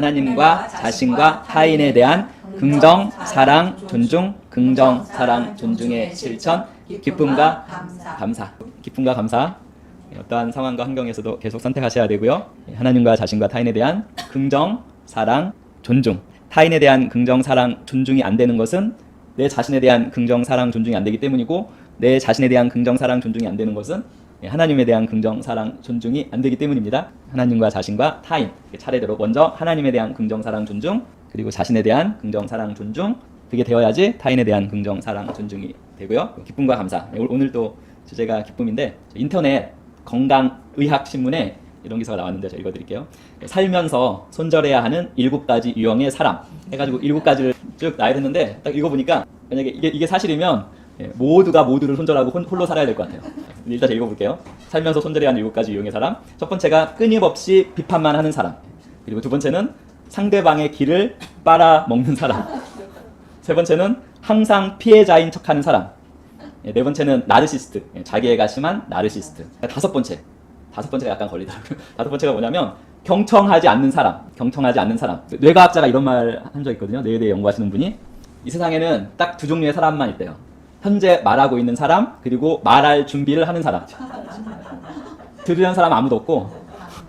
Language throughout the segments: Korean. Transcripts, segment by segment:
하나님과 자신과 타인에 대한 긍정, 사랑, 존중, 긍정, 사랑, 존중의 실천, 기쁨과 감사. 기쁨과 감사. 어떠한 상황과 환경에서도 계속 선택하셔야 되고요. 하나님과 자신과 타인에 대한 긍정, 사랑, 존중. 타인에 대한 긍정, 사랑, 존중이 안 되는 것은 내 자신에 대한 긍정, 사랑, 존중이 안 되기 때문이고, 내 자신에 대한 긍정, 사랑, 존중이 안 되는 것은 하나님에 대한 긍정, 사랑, 존중이 안 되기 때문입니다. 하나님과 자신과 타인, 차례대로 먼저 하나님에 대한 긍정, 사랑, 존중, 그리고 자신에 대한 긍정, 사랑, 존중, 그게 되어야지 타인에 대한 긍정, 사랑, 존중이 되고요. 기쁨과 감사. 오늘 또 주제가 기쁨인데, 인터넷 건강의학신문에 이런 기사가 나왔는데 제가 읽어드릴게요. 살면서 손절해야 하는 7가지 유형의 사람 해가지고 7가지를 쭉 나열했는데, 딱 읽어보니까 만약에 이게 사실이면 모두가 모두를 손절하고 홀로 살아야 될 것 같아요. 일단 읽어볼게요. 살면서 손절해야 하는 7가지 유형의 사람. 첫 번째가 끊임없이 비판만 하는 사람. 그리고 두 번째는 상대방의 길을 빨아먹는 사람. 세 번째는 항상 피해자인 척하는 사람. 네 번째는 나르시스트, 자기애가 심한 나르시스트. 다섯 번째가 약간 걸리더라고요. 다섯 번째가 뭐냐면 경청하지 않는 사람. 경청하지 않는 사람. 뇌과학자가 이런 말 한 적 있거든요. 뇌에 대해 연구하시는 분이. 이 세상에는 딱 두 종류의 사람만 있대요. 현재 말하고 있는 사람, 그리고 말할 준비를 하는 사람. 들으려는 사람 아무도 없고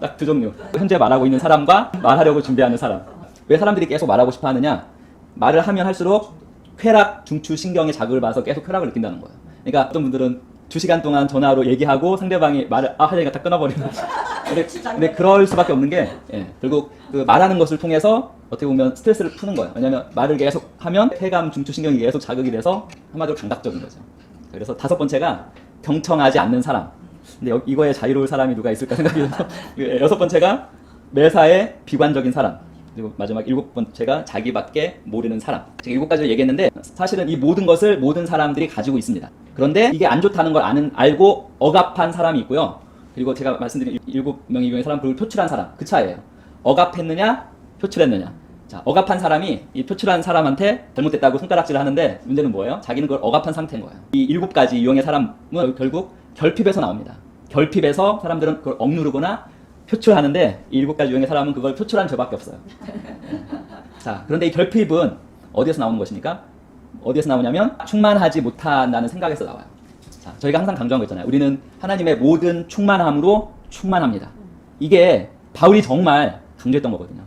딱 두 종류. 현재 말하고 있는 사람과 말하려고 준비하는 사람. 왜 사람들이 계속 말하고 싶어 하느냐? 말을 하면 할수록 쾌락, 중추, 신경의 자극을 받아서 계속 쾌락을 느낀다는 거예요. 그러니까 어떤 분들은 2시간 동안 전화로 얘기하고 상대방이 말을 하려니까 다 끊어버리는 거죠. 근데 그럴 수밖에 없는 게 결국 그 말하는 것을 통해서 어떻게 보면 스트레스를 푸는 거예요. 왜냐하면 말을 계속 하면 쾌감, 중추, 신경이 계속 자극이 돼서 한마디로 감각적인 거죠. 그래서 다섯 번째가 경청하지 않는 사람. 근데 이거에 자유로울 사람이 누가 있을까 생각이 들어서 여섯 번째가 매사에 비관적인 사람. 그리고 마지막 7번째가 자기밖에 모르는 사람. 제가 7가지를 얘기했는데 사실은 이 모든 것을 모든 사람들이 가지고 있습니다. 그런데 이게 안 좋다는 걸 알고 억압한 사람이 있고요. 그리고 제가 말씀드린 7명의 유형의 사람을 표출한 사람. 그 차이예요. 억압했느냐, 표출했느냐. 자, 억압한 사람이 이 표출한 사람한테 잘못됐다고 손가락질을 하는데 문제는 뭐예요? 자기는 그걸 억압한 상태인 거예요. 이 7가지 유형의 사람은 결국 결핍에서 나옵니다. 결핍에서 사람들은 그걸 억누르거나 표출하는데 이 7가지 유형의 사람은 그걸 표출한 죄밖에 없어요. 자, 그런데 이 결핍은 어디에서 나오는 것입니까? 어디에서 나오냐면 충만하지 못한다는 생각에서 나와요. 자, 저희가 항상 강조한 거 있잖아요. 우리는 하나님의 모든 충만함으로 충만합니다. 이게 바울이 정말 강조했던 거거든요.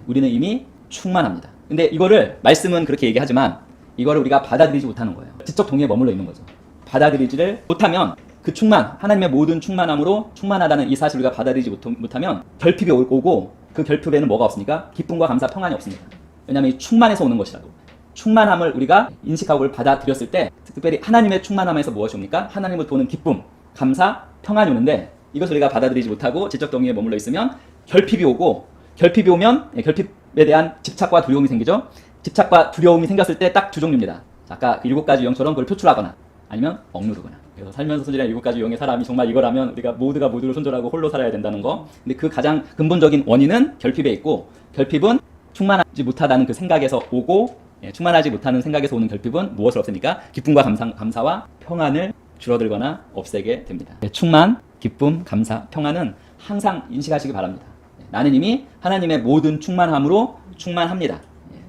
우리는 이미 충만합니다. 근데 이거를 말씀은 그렇게 얘기하지만 이거를 우리가 받아들이지 못하는 거예요. 지적 동의에 머물러 있는 거죠. 받아들이지를 못하면 그 충만, 하나님의 모든 충만함으로 충만하다는 이 사실을 우리가 받아들이지 못하면 결핍이 오고 그 결핍에는 뭐가 없습니까? 기쁨과 감사, 평안이 없습니다. 왜냐하면 이 충만해서 오는 것이라고. 충만함을 우리가 인식하고 그걸 받아들였을 때 특별히 하나님의 충만함에서 무엇이 옵니까? 하나님을 보는 기쁨, 감사, 평안이 오는데 이것을 우리가 받아들이지 못하고 지적 동의에 머물러 있으면 결핍이 오고 결핍이 오면 결핍에 대한 집착과 두려움이 생기죠. 집착과 두려움이 생겼을 때 딱 두 종류입니다. 아까 그 7가지 유형처럼 그걸 표출하거나 아니면 억누르거나. 그래서 살면서 손질한 7가지 유형의 사람이 정말 이거라면 우리가 모두가 모두를 손절하고 홀로 살아야 된다는 거. 근데 그 가장 근본적인 원인은 결핍에 있고 결핍은 충만하지 못하다는 그 생각에서 오고 충만하지 못하는 생각에서 오는 결핍은 무엇을 없앱니까? 기쁨과 감사와 평안을 줄어들거나 없애게 됩니다. 충만, 기쁨, 감사, 평안은 항상 인식하시기 바랍니다. 나는 이미 하나님의 모든 충만함으로 충만합니다.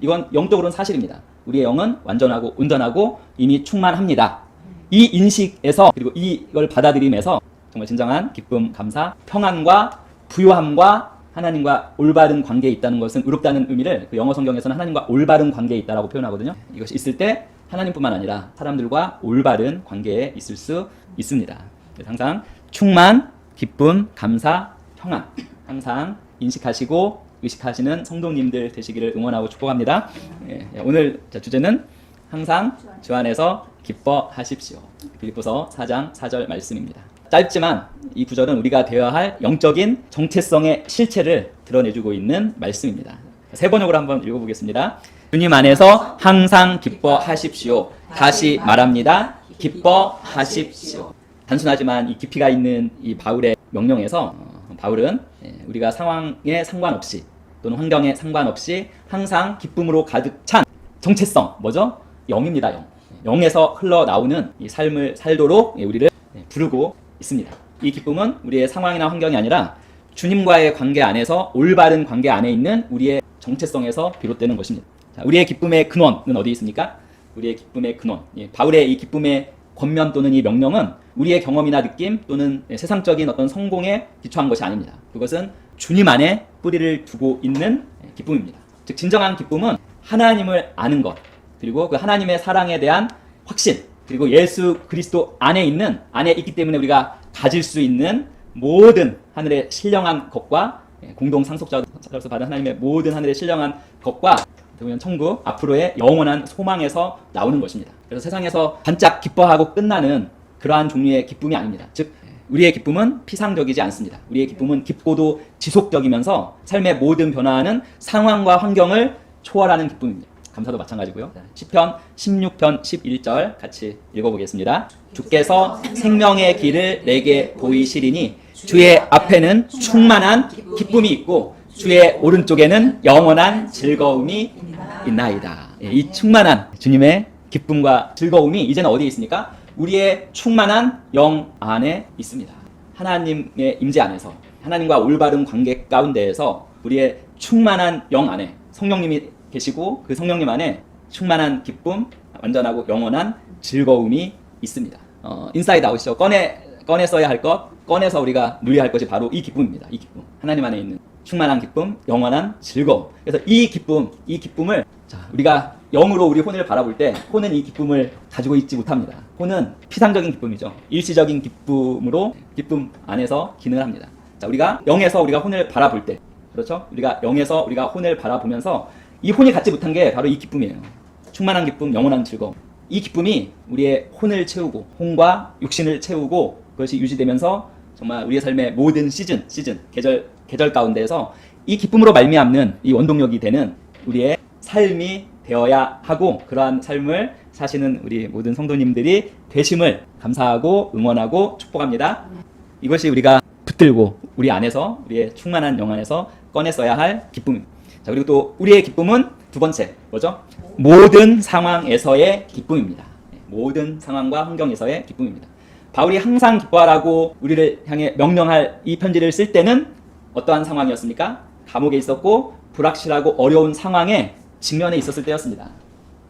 이건 영적으로는 사실입니다. 우리의 영은 완전하고 온전하고 이미 충만합니다. 이 인식에서 그리고 이걸 받아들임에서 정말 진정한 기쁨, 감사, 평안과 부요함과 하나님과 올바른 관계에 있다는 것은 의롭다는 의미를 그 영어 성경에서는 하나님과 올바른 관계에 있다라고 표현하거든요. 이것이 있을 때 하나님뿐만 아니라 사람들과 올바른 관계에 있을 수 있습니다. 그래서 항상 충만, 기쁨, 감사, 평안 항상 인식하시고 의식하시는 성도님들 되시기를 응원하고 축복합니다. 오늘 주제는 항상 주 안에서 기뻐하십시오. 빌립보서 4장 4절 말씀입니다. 짧지만 이 구절은 우리가 되어야 할 영적인 정체성의 실체를 드러내주고 있는 말씀입니다. 세 번역으로 한번 읽어보겠습니다. 주님 안에서 항상 기뻐하십시오. 다시 말합니다. 기뻐하십시오. 단순하지만 이 깊이가 있는 이 바울의 명령에서 바울은 우리가 상황에 상관없이 또는 환경에 상관없이 항상 기쁨으로 가득 찬 정체성, 뭐죠? 영입니다. 영에서 흘러나오는 이 삶을 살도록 우리를 부르고 있습니다. 이 기쁨은 우리의 상황이나 환경이 아니라 주님과의 관계 안에서 올바른 관계 안에 있는 우리의 정체성에서 비롯되는 것입니다. 자, 우리의 기쁨의 근원은 어디 있습니까? 우리의 기쁨의 근원. 바울의 이 기쁨의 권면 또는 이 명령은 우리의 경험이나 느낌 또는 세상적인 어떤 성공에 기초한 것이 아닙니다. 그것은 주님 안에 뿌리를 두고 있는 기쁨입니다. 즉 진정한 기쁨은 하나님을 아는 것, 그리고 그 하나님의 사랑에 대한 확신, 그리고 예수 그리스도 안에 있기 때문에 우리가 가질 수 있는 모든 하늘의 신령한 것과 공동 상속자로서 받은 하나님의 모든 하늘의 신령한 것과 보면 천국 앞으로의 영원한 소망에서 나오는 것입니다. 그래서 세상에서 반짝 기뻐하고 끝나는 그러한 종류의 기쁨이 아닙니다. 즉 우리의 기쁨은 피상적이지 않습니다. 우리의 기쁨은 깊고도 지속적이면서 삶의 모든 변화하는 상황과 환경을 초월하는 기쁨입니다. 감사도 마찬가지고요. 시편 16편 11절 같이 읽어보겠습니다. 주께서 생명의 길을 내게 보이시리니 주의 앞에는 충만한 기쁨이 있고 주의 오른쪽에는 영원한 즐거움이 있나이다. 이 충만한 주님의 기쁨과 즐거움이 이제는 어디에 있습니까? 우리의 충만한 영 안에 있습니다. 하나님의 임재 안에서, 하나님과 올바른 관계 가운데에서 우리의 충만한 영 안에 성령님이 계시고 그 성령님 안에 충만한 기쁨, 완전하고 영원한 즐거움이 있습니다. 인사이드 아웃이죠. 꺼내 써야 할 것, 꺼내서 우리가 누려야 할 것이 바로 이 기쁨입니다. 이 기쁨. 하나님 안에 있는 충만한 기쁨, 영원한 즐거움. 그래서 이 기쁨을 우리가 영으로 우리 혼을 바라볼 때 혼은 이 기쁨을 가지고 있지 못합니다. 혼은 피상적인 기쁨이죠. 일시적인 기쁨으로 기쁨 안에서 기능을 합니다. 자, 우리가 영에서 우리가 혼을 바라볼 때, 그렇죠? 우리가 영에서 우리가 혼을 바라보면서 이 혼이 갖지 못한 게 바로 이 기쁨이에요. 충만한 기쁨, 영원한 즐거움. 이 기쁨이 우리의 혼을 채우고 혼과 육신을 채우고 그것이 유지되면서 정말 우리의 삶의 모든 시즌, 계절 가운데에서 이 기쁨으로 말미암는 이 원동력이 되는 우리의 삶이 되어야 하고 그러한 삶을 사시는 우리 모든 성도님들이 되심을 감사하고 응원하고 축복합니다. 이것이 우리가 붙들고 우리 안에서 우리의 충만한 영 안에서 꺼냈어야 할 기쁨입니다. 자, 그리고 또 우리의 기쁨은 두 번째 뭐죠? 모든 상황에서의 기쁨입니다. 모든 상황과 환경에서의 기쁨입니다. 바울이 항상 기뻐하라고 우리를 향해 명령할 이 편지를 쓸 때는 어떠한 상황이었습니까? 감옥에 있었고 불확실하고 어려운 상황에 직면해 있었을 때였습니다.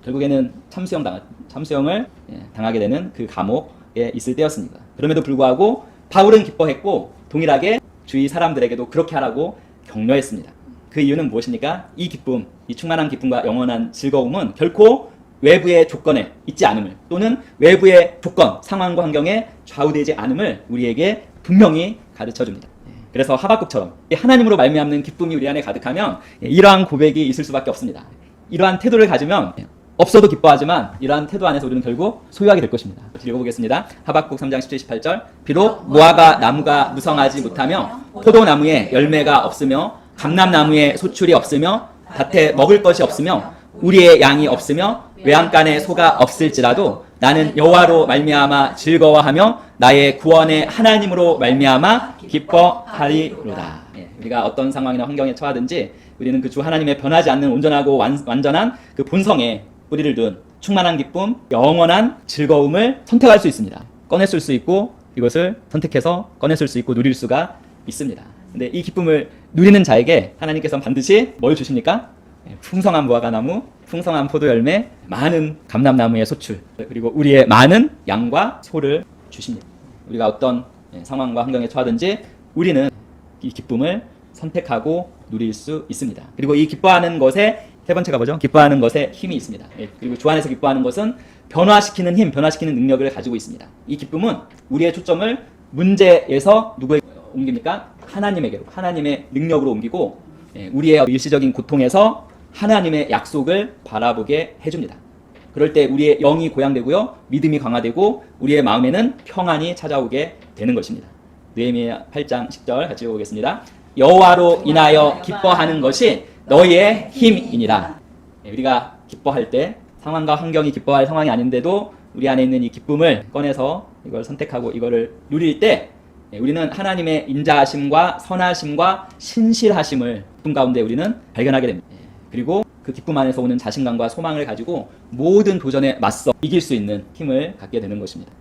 결국에는 참수형을 당하게 되는 그 감옥에 있을 때였습니다. 그럼에도 불구하고 바울은 기뻐했고 동일하게 주위 사람들에게도 그렇게 하라고 격려했습니다. 그 이유는 무엇입니까? 이 기쁨, 이 충만한 기쁨과 영원한 즐거움은 결코 외부의 조건에 있지 않음을 또는 외부의 조건, 상황과 환경에 좌우되지 않음을 우리에게 분명히 가르쳐줍니다. 그래서 하박국처럼 하나님으로 말미암는 기쁨이 우리 안에 가득하면 이러한 고백이 있을 수밖에 없습니다. 이러한 태도를 가지면 없어도 기뻐하지만 이러한 태도 안에서 우리는 결국 소유하게 될 것입니다. 읽어보겠습니다. 하박국 3장 17, 18절 비록 무화과 나무가 무성하지 못하며 포도나무에 열매가 없으며 감람나무에 소출이 없으며 밭에 먹을 것이 없으며 우리의 양이 없으며 외양간에 소가 없을지라도 나는 여호와로 말미암아 즐거워하며 나의 구원의 하나님으로 말미암아 기뻐하리로다. 우리가 어떤 상황이나 환경에 처하든지 우리는 그 주 하나님의 변하지 않는 온전하고 완전한 그 본성에 뿌리를 둔 충만한 기쁨, 영원한 즐거움을 선택할 수 있습니다. 꺼냈을 수 있고 이것을 선택해서 꺼냈을 수 있고 누릴 수가 있습니다. 근데 이 기쁨을 누리는 자에게 하나님께서는 반드시 뭘 주십니까? 풍성한 무화과나무, 풍성한 포도열매, 많은 감람나무의 소출, 그리고 우리의 많은 양과 소를 주십니다. 우리가 어떤 상황과 환경에 처하든지 우리는 이 기쁨을 선택하고 누릴 수 있습니다. 그리고 이 기뻐하는 것에 세 번째가 뭐죠? 기뻐하는 것에 힘이 있습니다. 그리고 주 안에서 기뻐하는 것은 변화시키는 힘, 변화시키는 능력을 가지고 있습니다. 이 기쁨은 우리의 초점을 문제에서 누구에게 옮깁니까? 하나님에게로, 하나님의 능력으로 옮기고 우리의 일시적인 고통에서 하나님의 약속을 바라보게 해줍니다. 그럴 때 우리의 영이 고양되고요, 믿음이 강화되고 우리의 마음에는 평안이 찾아오게 되는 것입니다. 느헤미야 8장 10절 같이 읽어보겠습니다. 여호와로 인하여 기뻐하는 것이 너희의 힘이니라. 우리가 기뻐할 때 상황과 환경이 기뻐할 상황이 아닌데도 우리 안에 있는 이 기쁨을 꺼내서 이걸 선택하고 이거를 누릴 때 우리는 하나님의 인자하심과 선하심과 신실하심을 기쁨 가운데 우리는 발견하게 됩니다. 그리고 그 기쁨 안에서 오는 자신감과 소망을 가지고 모든 도전에 맞서 이길 수 있는 힘을 갖게 되는 것입니다.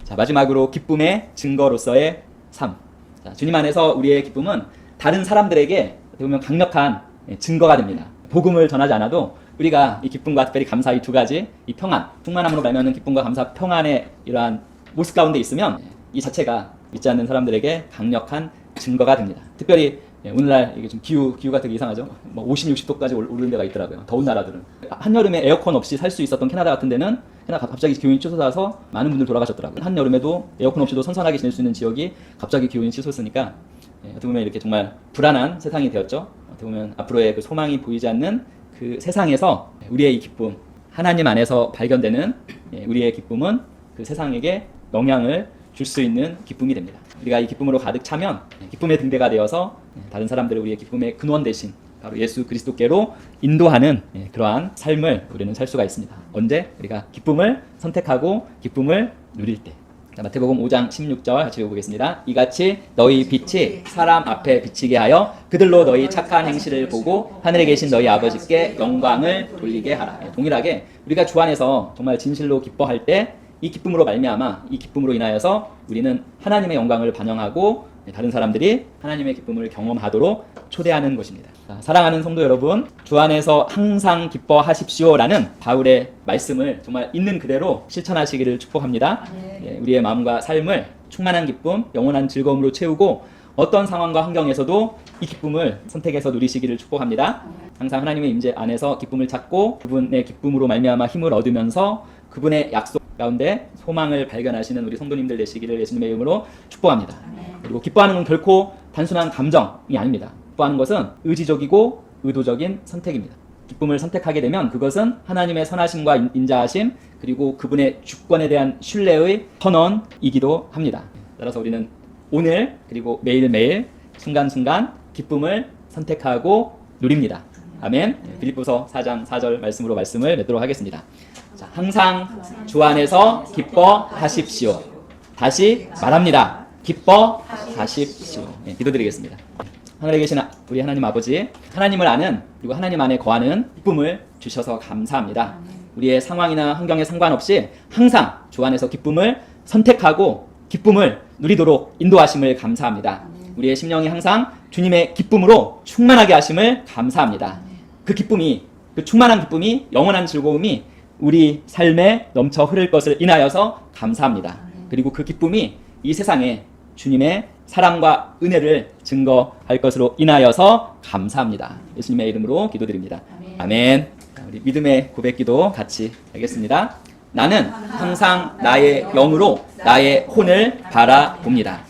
자, 마지막으로 기쁨의 증거로서의 삶. 자, 주님 안에서 우리의 기쁨은 다른 사람들에게 어떻게 보면 강력한 증거가 됩니다. 복음을 전하지 않아도 우리가 이 기쁨과 특별히 감사 이 두 가지, 이 평안, 충만함으로 말미암는 기쁨과 감사, 평안의 이러한 모습 가운데 있으면 이 자체가 믿지 않는 사람들에게 강력한 증거가 됩니다. 특별히 오늘날 이게 좀 기후가 되게 이상하죠. 뭐 50, 60도까지 오르는 데가 있더라고요. 더운 나라들은. 한여름에 에어컨 없이 살 수 있었던 캐나다 같은 데는 갑자기 기온이 치솟아서 많은 분들 돌아가셨더라고요. 한여름에도 에어컨 없이도 선선하게 지낼 수 있는 지역이 갑자기 기온이 치솟으니까 어떻게 보면 이렇게 정말 불안한 세상이 되었죠. 어떻게 보면 앞으로의 그 소망이 보이지 않는 그 세상에서 우리의 이 기쁨, 하나님 안에서 발견되는 우리의 기쁨은 그 세상에게 영향을 줄 수 있는 기쁨이 됩니다. 우리가 이 기쁨으로 가득 차면 기쁨의 등대가 되어서 다른 사람들을 우리의 기쁨의 근원 대신 바로 예수 그리스도께로 인도하는 그러한 삶을 우리는 살 수가 있습니다. 언제? 우리가 기쁨을 선택하고 기쁨을 누릴 때. 마태복음 5장 16절 같이 읽어보겠습니다. 이같이 너희 빛이 사람 앞에 비치게 하여 그들로 너희 착한 행실을 보고 하늘에 계신 너희 아버지께 영광을 돌리게 하라. 동일하게 우리가 주 안에서 정말 진실로 기뻐할 때 이 기쁨으로 말미암아 이 기쁨으로 인하여서 우리는 하나님의 영광을 반영하고 다른 사람들이 하나님의 기쁨을 경험하도록 초대하는 것입니다. 사랑하는 성도 여러분, 주 안에서 항상 기뻐하십시오라는 바울의 말씀을 정말 있는 그대로 실천하시기를 축복합니다. 우리의 마음과 삶을 충만한 기쁨, 영원한 즐거움으로 채우고 어떤 상황과 환경에서도 이 기쁨을 선택해서 누리시기를 축복합니다. 항상 하나님의 임재 안에서 기쁨을 찾고 그분의 기쁨으로 말미암아 힘을 얻으면서 그분의 약속 가운데 소망을 발견하시는 우리 성도님들 되시기를 예수님의 이름으로 축복합니다. 그리고 기뻐하는 건 결코 단순한 감정이 아닙니다. 기뻐하는 것은 의지적이고 의도적인 선택입니다. 기쁨을 선택하게 되면 그것은 하나님의 선하심과 인자하심 그리고 그분의 주권에 대한 신뢰의 선언이기도 합니다. 따라서 우리는 오늘 그리고 매일매일 순간순간 기쁨을 선택하고 누립니다. 아멘. 빌립보서 4장 4절 말씀으로 말씀을 맺도록 하겠습니다. 자, 항상 주 안에서 기뻐하십시오. 다시 말합니다. 기뻐하십시오. 기도드리겠습니다. 하늘에 계신 우리 하나님 아버지, 하나님을 아는 그리고 하나님 안에 거하는 기쁨을 주셔서 감사합니다. 우리의 상황이나 환경에 상관없이 항상 주 안에서 기쁨을 선택하고 기쁨을 누리도록 인도하심을 감사합니다. 우리의 심령이 항상 주님의 기쁨으로 충만하게 하심을 감사합니다. 그 기쁨이, 그 충만한 기쁨이, 영원한 즐거움이 우리 삶에 넘쳐 흐를 것을 인하여서 감사합니다. 그리고 그 기쁨이 이 세상에 주님의 사랑과 은혜를 증거할 것으로 인하여서 감사합니다. 예수님의 이름으로 기도드립니다. 아멘. 우리 믿음의 고백기도 같이 하겠습니다. 나는 항상 나의 영으로 나의 혼을 바라봅니다.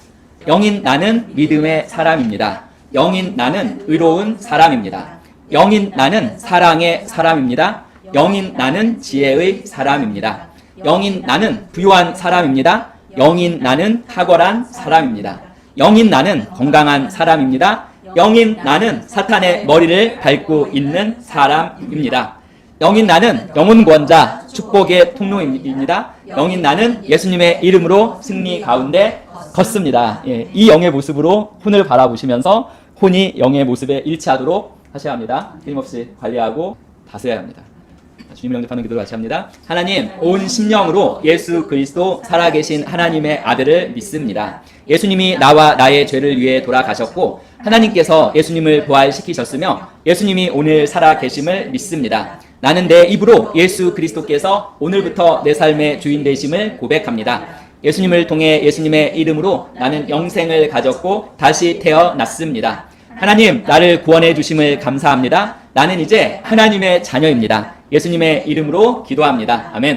영인 나는 믿음의 사람입니다. 영인 나는 의로운 사람입니다. 영인 나는 사랑의 사람입니다. 영인 나는 지혜의 사람입니다. 영인 나는 부유한 사람입니다. 영인 나는 탁월한 사람입니다. 영인 나는 건강한 사람입니다. 영인 나는 사탄의 머리를 밟고 있는 사람입니다. 영인 나는 영혼 구원자 축복의 통로입니다. 영인 나는 예수님의 이름으로 승리 가운데 걷습니다. 이 영의 모습으로 혼을 바라보시면서 혼이 영의 모습에 일치하도록 하셔야 합니다. 끊임없이 관리하고 다스려야 합니다. 주님을 영접하는 기도를 같이 합니다. 하나님, 온 심령으로 예수 그리스도 살아계신 하나님의 아들을 믿습니다. 예수님이 나와 나의 죄를 위해 돌아가셨고 하나님께서 예수님을 부활시키셨으며 예수님이 오늘 살아계심을 믿습니다. 나는 내 입으로 예수 그리스도께서 오늘부터 내 삶의 주인 되심을 고백합니다. 예수님을 통해 예수님의 이름으로 나는 영생을 가졌고 다시 태어났습니다. 하나님, 나를 구원해 주심을 감사합니다. 나는 이제 하나님의 자녀입니다. 예수님의 이름으로 기도합니다. 아멘.